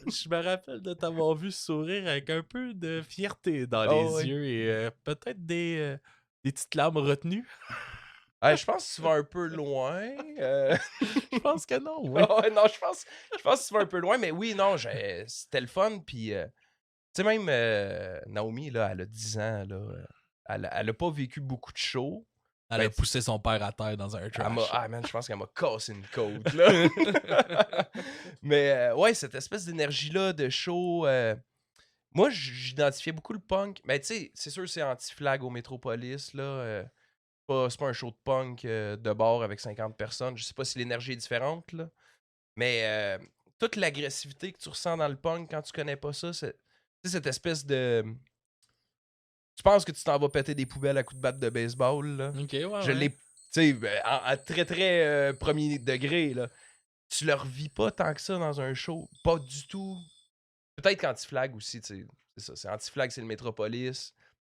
je me rappelle de t'avoir vu sourire avec un peu de fierté dans les Ah ouais. yeux et peut-être des petites larmes retenues. Je pense que tu vas un peu loin. Je pense que non, oui. Ah ouais, non, je pense que tu vas un peu loin, mais oui, non, c'était le fun, puis... tu sais, même Naomi, là, elle a 10 ans, là. Elle a pas vécu beaucoup de shows. Elle a Ben, poussé son père à terre dans un Elle trash. m'a... Ah, man, je pense qu'elle m'a cassé une côte, là. Mais, ouais, cette espèce d'énergie-là de show... moi, j'identifiais beaucoup le punk. Mais, tu sais, c'est sûr, c'est anti-flag au Métropolis, là. C'est pas un show de punk de bar avec 50 personnes. Je sais pas si l'énergie est différente, là. Mais toute l'agressivité que tu ressens dans le punk quand tu connais pas ça, c'est cette espèce de... Tu penses que tu t'en vas péter des poubelles à coups de batte de baseball, là. Ok, ouais. Je l'ai... Tu sais, à très, très premier degré, là. Tu le revis pas tant que ça dans un show. Pas du tout. Peut-être qu'Anti-Flag aussi, tu sais. C'est ça. C'est Anti-Flag, c'est le Métropolis.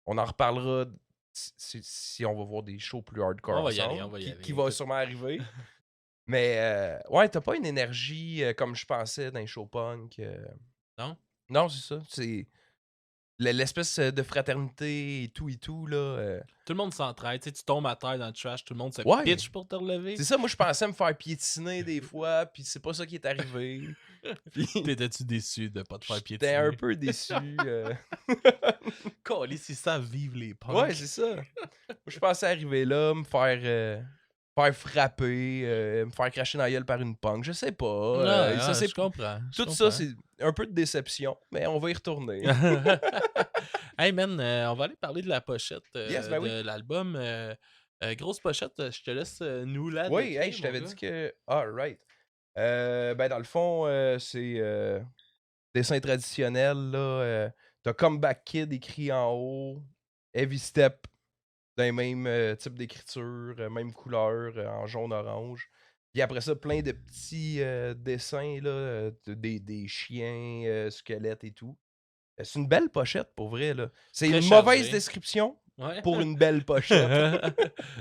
On en reparlera si on va voir des shows plus hardcore On va y ensemble, aller, on va y aller. qui va sûrement arriver. Mais ouais, t'as pas une énergie comme je pensais dans les shows punk. Non? Non, c'est ça. C'est l'espèce de fraternité et tout, là. Tout le monde s'entraide. Tu sais, tu tombes à terre dans le trash, tout le monde se Ouais. pitch pour te relever. C'est ça, moi je pensais me faire piétiner des fois, puis c'est pas ça qui est arrivé. Puis T'étais-tu déçu de pas te faire piétiner? j'étais un peu déçu. Calisse, ils savent vivre les punks. Ouais, c'est ça. Moi, je pensais arriver là, me faire frapper, me faire cracher dans la gueule par une punk. Je sais pas. Ouais, ça, c'est je comprends. tout ça, c'est un peu de déception, mais on va y retourner. Hey man, on va aller parler de la pochette Yes, ben oui. de l'album. Grosse pochette, je te laisse nous la Oui, décrire, hey, je t'avais mon dit gars. que. Ah, right. Ben, dans le fond, c'est dessin traditionnel, là. T'as Comeback Kid écrit en haut, Heavy Step dans les mêmes types d'écriture, même couleur, en jaune-orange. Puis après ça, plein de petits dessins, là, des chiens, squelettes et tout. C'est une belle pochette, pour vrai, là. C'est Très une chargé. mauvaise description Ouais. pour une belle pochette.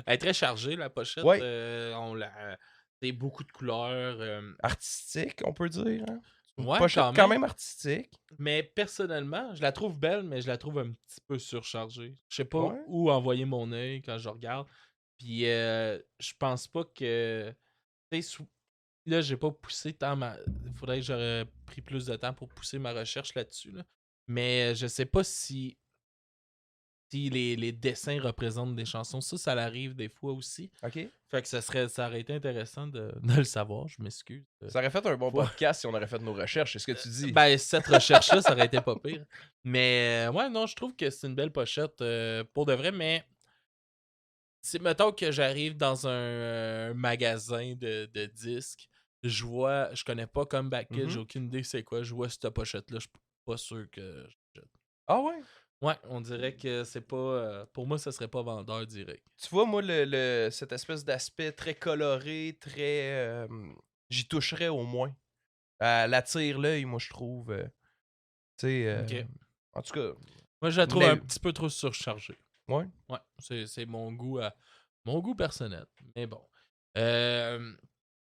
Elle est très chargée, la pochette. Ouais. C'est beaucoup de couleurs. Artistique, on peut dire. Hein? Une Ouais, pochette quand quand même. même artistique. Mais personnellement, je la trouve belle, mais je la trouve un petit peu surchargée. Je sais pas Ouais. où envoyer mon œil quand je regarde. Puis je pense pas que. Tu sais, là, j'ai pas poussé tant ma. Il faudrait que j'aurais pris plus de temps pour pousser ma recherche là-dessus. Là. Mais je sais pas si les dessins représentent des chansons. Ça l'arrive des fois aussi. OK. Fait que ça aurait été intéressant de le savoir, je m'excuse. Ça aurait fait un bon Ouais. podcast si on aurait fait nos recherches, c'est ce que tu dis. Ben, cette recherche-là, ça aurait été pas pire. Mais ouais, non, je trouve que c'est une belle pochette pour de vrai, mais mettons que j'arrive dans un magasin de disques, je connais pas Comeback Kid, j'ai aucune idée c'est quoi, je vois cette pochette-là, je suis pas sûr que j'achète. Ah ouais? Ouais, on dirait que c'est pas. Pour moi, ça serait pas vendeur direct. Tu vois, moi, cette espèce d'aspect très coloré, très... j'y toucherais au moins. Elle attire l'œil, moi, je trouve. Tu sais... Ok. En tout cas... Moi, je la trouve Mais- un petit peu trop surchargée. Ouais. Ouais, c'est mon goût personnel. Mais bon.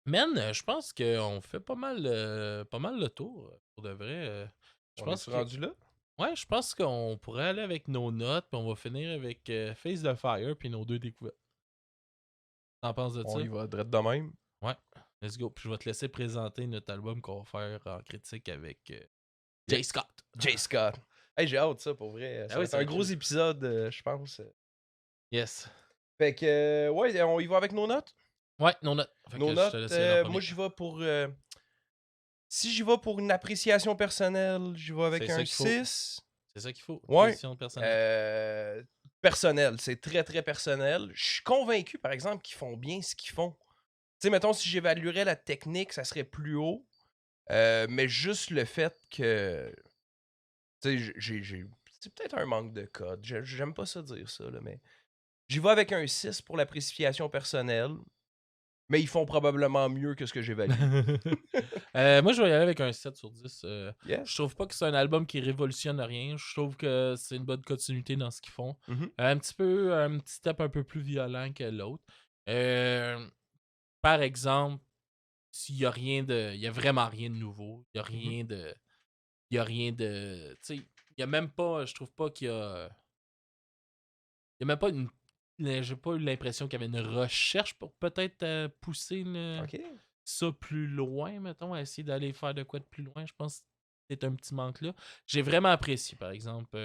Man, je pense qu'on fait pas mal le tour, pour de vrai. Je On pense est rendu là? Ouais, je pense qu'on pourrait aller avec nos notes, puis on va finir avec Face the Fire, puis nos 2 découvertes. T'en penses de ça? On y va direct de même. Ouais, let's go. Puis je vais te laisser présenter notre album qu'on va faire en critique avec Jay Scott. Jay Scott. Hey, j'ai hâte, ça, pour vrai. Ça oui, va être ça un va gros être épisode, je pense. Yes. Fait que, ouais, on y va avec nos notes? Ouais, nos notes. Fait Nos que je te notes, laisse aller en premier. moi, j'y vais pour... si j'y vais pour une appréciation personnelle, j'y vais avec C'est ça un qu'il faut. 6. C'est ça qu'il faut. Ouais. Position personnelle. Personnel, c'est très, très personnel. Je suis convaincu, par exemple, qu'ils font bien ce qu'ils font. Tu sais, mettons, si j'évaluerais la technique, ça serait plus haut. Mais juste le fait que Tu sais, c'est peut-être un manque de code. J'aime pas ça dire ça, là, mais j'y vais avec un 6 pour la précipitation personnelle, mais ils font probablement mieux que ce que j'évalue. Moi, je vais y aller avec un 7 sur 10. Yes. Je trouve pas que c'est un album qui révolutionne rien. Je trouve que c'est une bonne continuité dans ce qu'ils font. Mhm. Un petit step un peu plus violent que l'autre. Par exemple, s'il y a il y a vraiment rien de nouveau. Il y a rien de... Il y a rien de... Tu sais, il y a même pas... Je trouve pas qu'il y a... Il y a même pas une... J'ai pas eu l'impression qu'il y avait une recherche pour peut-être pousser OK. ça plus loin, mettons, à essayer d'aller faire de quoi de plus loin. Je pense que c'est un petit manque là. J'ai vraiment apprécié, par exemple,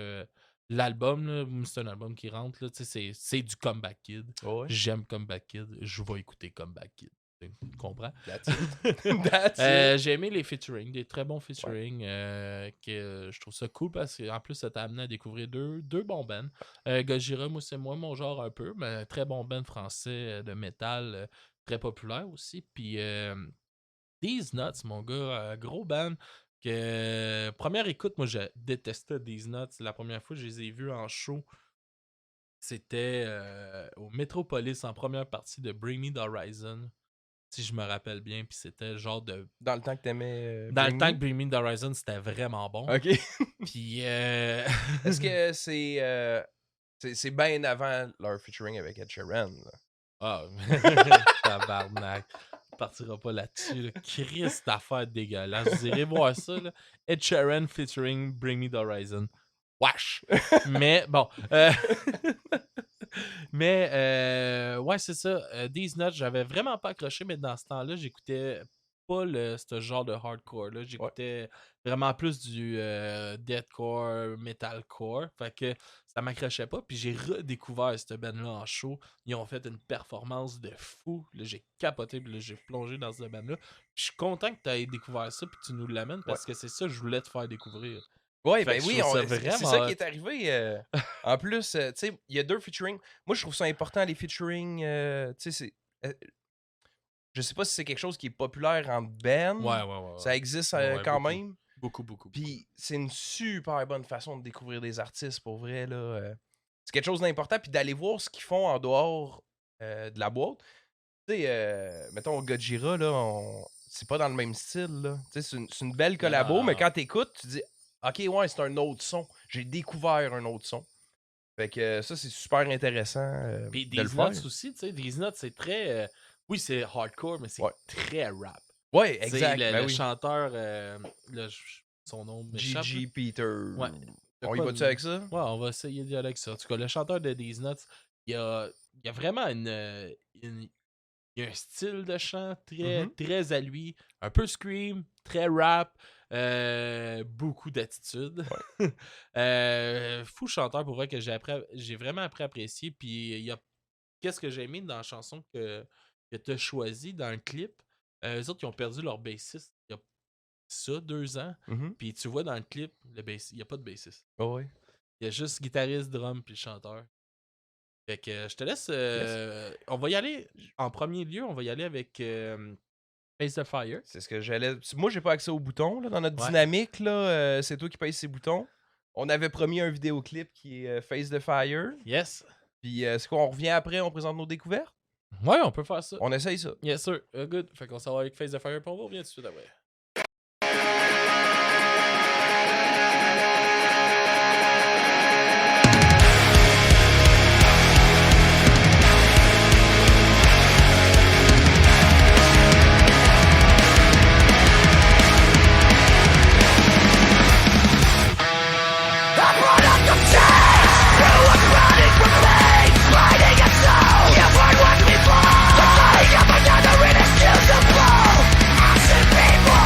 l'album. Là, c'est un album qui rentre. Là, c'est du Comeback Kid. Oh, ouais. J'aime Comeback Kid. Je vais écouter Comeback Kid. Tu comprends? That's it. That's it. J'ai aimé les featuring, des très bons featuring. Que je trouve ça cool parce qu'en plus, ça t'a amené à découvrir deux bons bands. Gojira, moi, c'est moins mon genre un peu, mais très bon band français de métal, très populaire aussi. Puis These Nuts, mon gars, gros band. Première écoute, moi, je détestais These Nuts. La première fois que je les ai vus en show, c'était au Metropolis en première partie de Bring Me the Horizon. Si je me rappelle bien, puis c'était le genre de... Dans le temps que t'aimais... Dans le temps que Bring Me the Horizon, c'était vraiment bon. OK. Puis... Est-ce que c'est bien avant leur featuring avec Ed Sheeran? Là? Ah, tabarnak. On partira pas là-dessus. Là. Christ, affaire dégueulasse. Vous irez voir ça. Là. Ed Sheeran featuring Bring Me the Horizon. Wesh! Mais bon... Mais, ouais, c'est ça. These Nuts, j'avais vraiment pas accroché, mais dans ce temps-là, j'écoutais pas ce genre de hardcore. Là. J'écoutais vraiment plus du deathcore, metalcore. Fait que ça m'accrochait pas. Puis j'ai redécouvert cette band-là en show. Ils ont fait une performance de fou. Là, j'ai capoté, puis là, j'ai plongé dans cette band-là. Je suis content que tu aies découvert ça, puis que tu nous l'amènes, parce que c'est ça que je voulais te faire découvrir. Oui, Fait ben que oui, je trouve ça c'est vraiment ça hot. qui est arrivé. En plus, tu sais, il y a 2 featuring. Moi, je trouve ça important, les featuring. Tu sais, je sais pas si c'est quelque chose qui est populaire en band. Ouais. Ça existe Ouais, quand beaucoup. même. Beaucoup. Puis c'est une super bonne façon de découvrir des artistes, pour vrai. Là. C'est quelque chose d'important. Puis d'aller voir ce qu'ils font en dehors de la boîte. Tu sais, mettons, Gojira, là, c'est pas dans le même style. Là. Tu sais, c'est une belle collabo, Non. mais quand t'écoutes, tu dis... OK, ouais, c'est un autre son. J'ai découvert un autre son. Fait que ça, c'est super intéressant Puis de le These faire. Nuts aussi, tu sais, These Nuts, c'est très... oui, c'est hardcore, mais c'est très rap. Ouais, Tu sais, exact. Le oui. chanteur, son nom m'échappe. G.G. Peter. Ouais. On y Quoi, va-tu avec ça? Ouais, on va essayer d'y aller avec ça. En tout cas, le chanteur de These Nuts, il y a vraiment il y a un style de chant très à lui. Un peu scream, très rap. Beaucoup d'attitude. Ouais. Fou chanteur pour vrai que j'ai vraiment apprécié. Puis il y a qu'est-ce que j'ai aimé dans la chanson que tu as choisi dans le clip. Eux autres, ils ont perdu leur bassiste il y a 2 ans. Mhm. Puis tu vois dans le clip, il n'y a pas de bassiste. Oh, ouais. Il y a juste guitariste, drum puis le chanteur. Fait que je te laisse. Yes. On va y aller en premier lieu. On va y aller avec Face the Fire. C'est ce que j'allais. Moi, j'ai pas accès aux boutons. Là, dans notre Ouais. dynamique, là, c'est toi qui payes ces boutons. On avait promis un vidéoclip qui est Face the Fire. Yes. Puis, c'est quoi, on revient après, on présente nos découvertes? Ouais, on peut faire ça. On essaye ça. Yes, sir. Good. Fait qu'on s'en va avec Face the Fire, puis on revient tout de suite après. People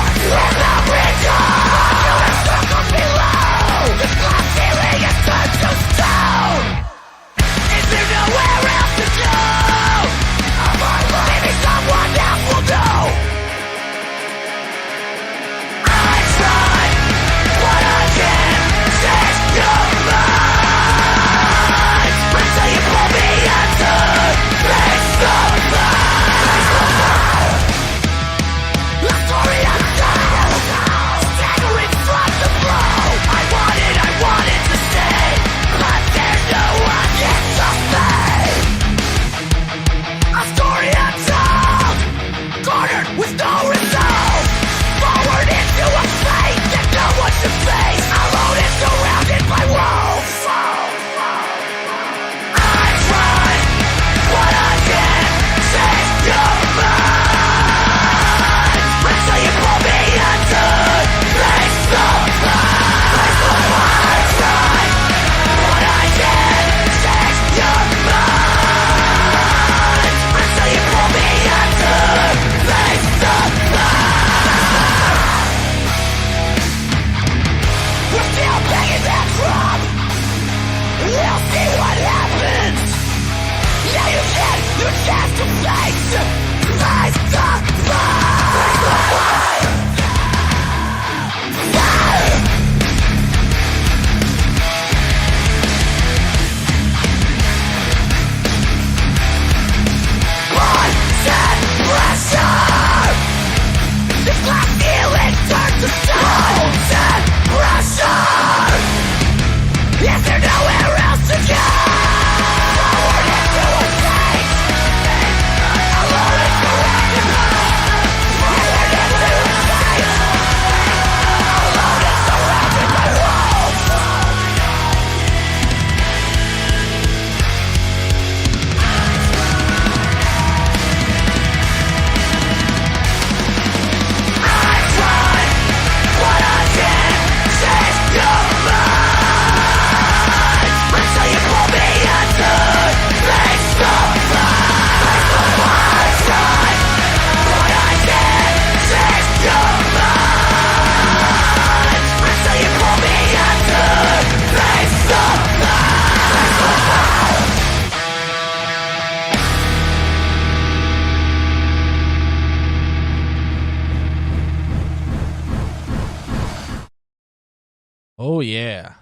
Oh yeah!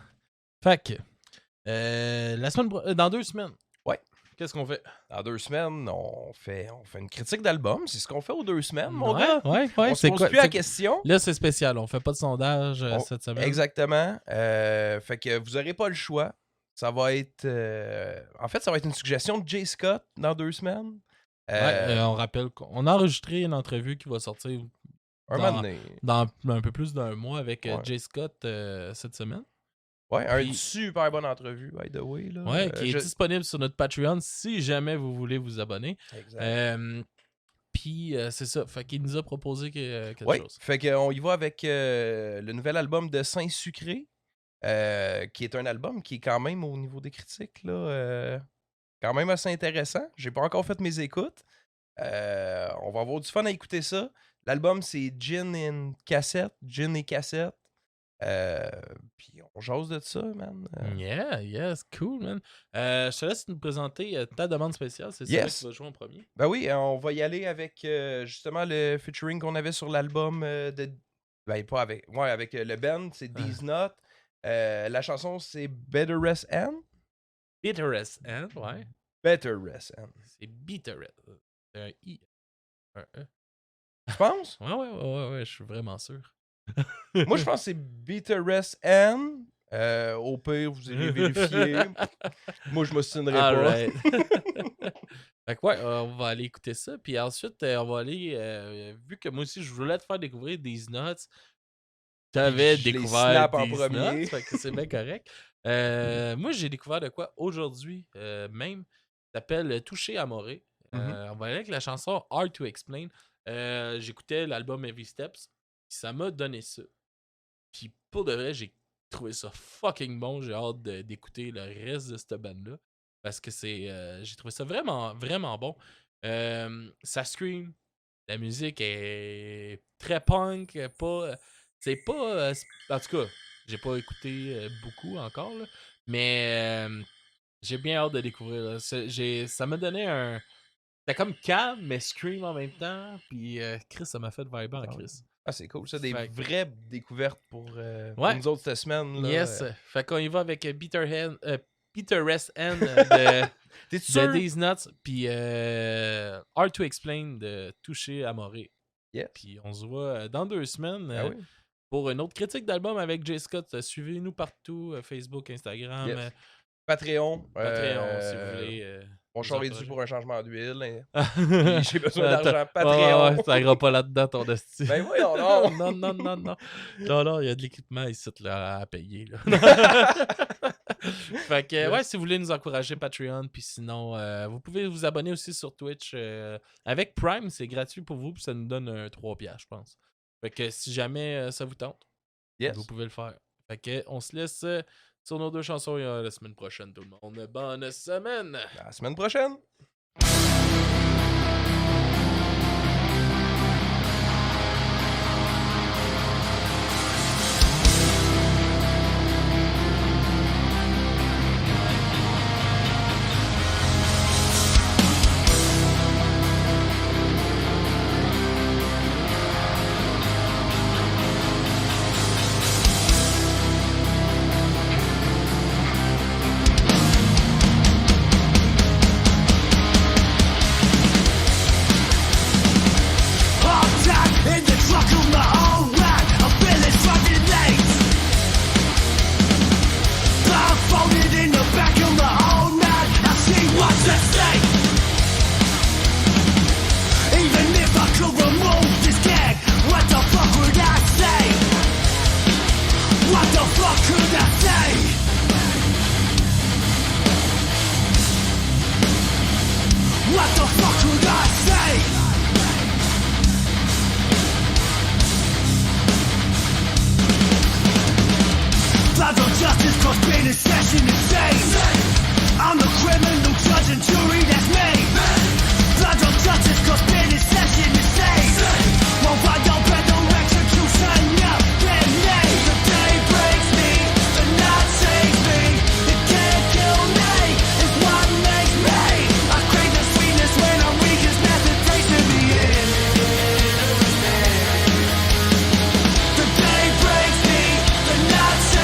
Fait que, dans 2 semaines. Ouais. Qu'est-ce qu'on fait? Dans 2 semaines, on fait une critique d'album. C'est ce qu'on fait aux 2 semaines, mon gars. Ouais. On se pose plus la question. Là, c'est spécial. On fait pas de sondage cette semaine. Exactement. Fait que vous aurez pas le choix. Ça va être... En fait, ça va être une suggestion de Jay Scott dans 2 semaines. On rappelle qu'on a enregistré une entrevue qui va sortir un moment donné. dans un peu plus d'1 mois avec Jay Scott cette semaine. Ouais, une super bonne entrevue, by the way. Là. Ouais, qui est disponible sur notre Patreon si jamais vous voulez vous abonner. Exact. Puis c'est ça, fait qu'il nous a proposé quelque chose. Fait qu'on y va avec le nouvel album de Saint-Sucré, qui est un album qui est quand même au niveau des critiques, là, quand même assez intéressant. J'ai pas encore fait mes écoutes. On va avoir du fun à écouter ça. L'album, c'est Gin et Cassette. Puis on jase de ça, man. Yeah, c'est cool, man. Je te laisse nous présenter ta demande spéciale. C'est ça qui va jouer en premier. Ben oui, on va y aller avec justement le featuring qu'on avait sur l'album Ben, pas avec. Ouais, avec le band, c'est These Not. La chanson, c'est Better Rest End. Bitterest End, ouais. Better Rest End. C'est Bitterest. C'est un I. Un E. Tu penses? Ouais, je suis vraiment sûr. Moi, je pense que c'est Better Rest End. Au pire, vous irez vérifier. Moi, je m'ostinerai pas. Right. Fait que ouais, on va aller écouter ça. Puis ensuite, on va aller. Vu que moi aussi, je voulais te faire découvrir These Nuts. T'avais découvert en These premier. Nuts, fait que c'est bien correct. Moi, j'ai découvert de quoi aujourd'hui même. Ça s'appelle Touché Amoré. On va aller avec la chanson Hard to Explain. J'écoutais l'album Heavy Steps. Ça m'a donné ça. Puis pour de vrai, j'ai trouvé ça fucking bon. J'ai hâte d'écouter le reste de cette band-là. Parce que j'ai trouvé ça vraiment, vraiment bon. Ça scream. La musique est très punk. C'est pas... en tout cas, j'ai pas écouté beaucoup encore. Là, mais j'ai bien hâte de découvrir. Là. Ça m'a donné un... C'était comme calme, mais scream en même temps. Puis Chris, ça m'a fait vibrer en Chris. Ah, c'est cool. Ça, des vraies découvertes pour nous autres cette semaine. Là, yes. Fait qu'on y va avec Bitterest End de These Nuts. Puis Hard to Explain de Touché Amoré. Yes. Puis on se voit dans 2 semaines pour une autre critique d'album avec Jay Scott. Suivez-nous partout. Facebook, Instagram. Yes. Patreon. Si vous voulez. On charge dû pour un changement d'huile. Hein. J'ai besoin d'argent. Patreon. Ça ira pas là-dedans, ton esti. Ben voyons, non. Non, il y a de l'équipement ici là, à payer. Là. Fait que, si vous voulez nous encourager, Patreon. Puis sinon, vous pouvez vous abonner aussi sur Twitch. Avec Prime, c'est gratuit pour vous. Puis ça nous donne 3$, je pense. Fait que si jamais ça vous tente, vous pouvez le faire. Fait que, on se laisse... sur nos 2 chansons, la semaine prochaine, tout le monde. Bonne semaine! À la semaine prochaine!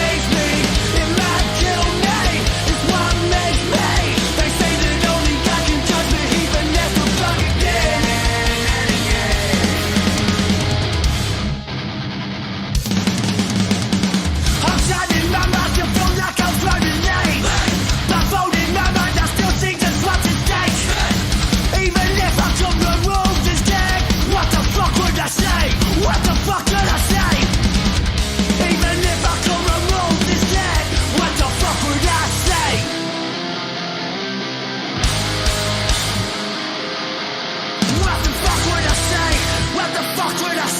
Saves me.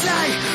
say